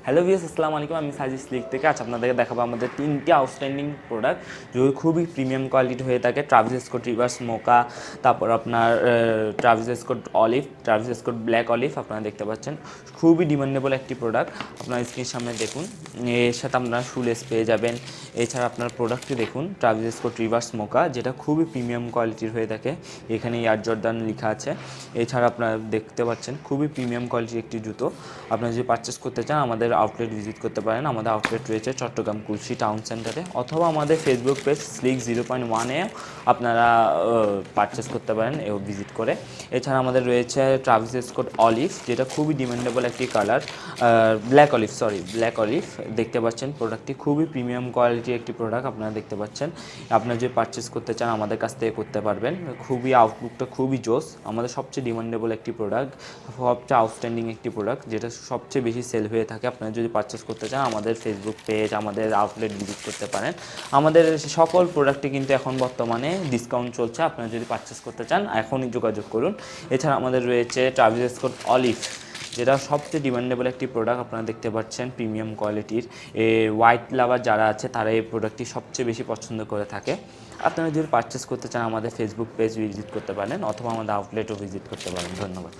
Hello viewers, আসসালামু আলাইকুম। আমি সাজিদ স্লিক থেকে আজ আপনাদেরকে দেখাবো আমাদের 3টি আউটস্ট্যান্ডিং প্রোডাক্ট যেগুলো খুবই প্রিমিয়াম কোয়ালিটি হয়ে থাকে। ট্রাভিস স্কট রিভার্স মোকা, তারপর আপনার Travis Scott olive, Travis Scott black olive আপনারা দেখতে পাচ্ছেন। খুবই ডিমান্ডেবল একটি প্রোডাক্ট। আপনার স্ক্রিনের সামনে দেখুন, এর সাথে আপনারা শুলেস পেয়ে যাবেন। এছাড়া আপনার প্রোডাক্টটি দেখুন, ট্রাভিস স্কট রিভার্স মোকা, যেটা খুবই প্রিমিয়াম কোয়ালিটির হয়ে থাকে। এখানে এয়ার জর্দান লেখা আছে। এছাড়া আপনারা দেখতে পাচ্ছেন খুবই প্রিমিয়াম কোয়ালিটির একটি জুতো। আপনারা যদি পারচেস করতে চান আমাদের আউটলেট ভিজিট করতে পারেন। আমাদের আউটলেট রয়েছে চট্টগ্রাম কুলসি টাউন সেন্টারে, অথবা আমাদের ফেসবুক পেজ স্লিক 0.1-এ আপনারা পারচেস করতে পারেন এও ভিজিট করে। এছাড়া আমাদের রয়েছে ট্রাভিস স্কট অলিভ, যেটা খুবই ডিমান্ডেবল একটি কালার। ব্ল্যাক অলিভ দেখতে পাচ্ছেন। প্রোডাক্টটি খুবই প্রিমিয়াম কোয়ালিটির একটি প্রোডাক্ট আপনারা দেখতে পাচ্ছেন। আপনারা যদি পারচেস করতে চান আমাদের কাছ থেকে করতে পারবেন। খুবই আউটলুকটা খুবই জোস। আমাদের সবচেয়ে ডিমান্ডেবল একটি প্রোডাক্ট, সবচেয়ে আউটস্ট্যান্ডিং একটি প্রোডাক্ট, যেটা সবচেয়ে বেশি সেল হয়ে থাকে। আপনারা যদি পারচেস করতে চান আমাদের ফেসবুক পেজ, আমাদের আউটলেট ভিজিট করতে পারেন। আমাদের সকল প্রোডাক্টে কিন্তু এখন বর্তমানে ডিসকাউন্ট চলছে। আপনারা যদি পারচেস করতে চান এখনই যোগাযোগ করুন। এছাড়া আমাদের রয়েছে ট্রাভিস স্কট অলিভ, যেটা সবচেয়ে ডিমান্ডেবল একটি প্রোডাক্ট আপনারা দেখতে পাচ্ছেন, প্রিমিয়াম কোয়ালিটির। হোয়াইট লাভার যারা আছে তারা এই প্রোডাক্টটি সবচেয়ে বেশি পছন্দ করে থাকে। আপনারা যদি পারচেস করতে চান আমাদের ফেসবুক পেজ ভিজিট করতে পারেন, অথবা আমাদের আউটলেটও ভিজিট করতে পারেন। ধন্যবাদ।